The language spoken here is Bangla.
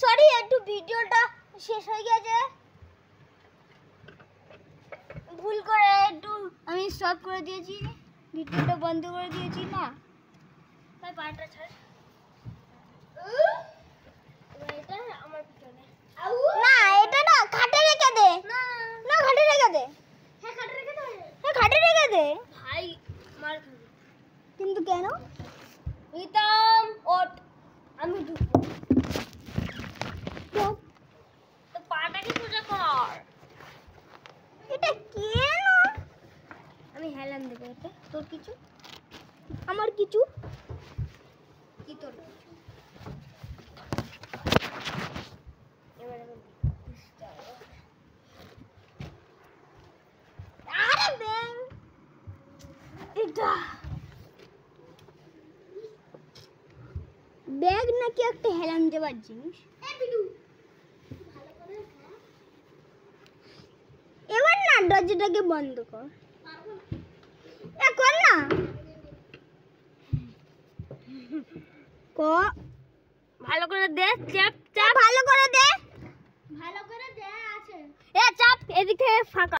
সরি একটু ভিডিওটা শেষ হয়ে গেছে, ভুল করে একটু আমি স্টপ করে দিয়েছি, ভিডিওটা বন্ধ করে দিয়েছি না। তাই পাটা ছাড়। এটা আমার পিছনে না, এটা না খাটে রেখে দে। না না খাটে রেখে দে। হ্যাঁ খাটে রেখে দে। হ্যাঁ খাটে রেখে দে। ভাই মার খাবি। কিন্তু কেন? প্রীতম ওঠ, আমি ঢুকবো। তো পাটাকে সোজা কর। এটা কেন? আমি হেলান দেবো এটা। তোর কিছু আমার কিছু কি তোর কিছু এবার আমি আরে ব্যাং এটা ব্যাগ নাকি একটা হেলান দেওয়ার জিনিস। এবার না দরজাটাকে বন্ধ কর। কর না ভালো করে দে, চাপ চাপ ভালো করে দে, ভালো করে দে আছে। এ চাপ এদিকে ফাঁকা।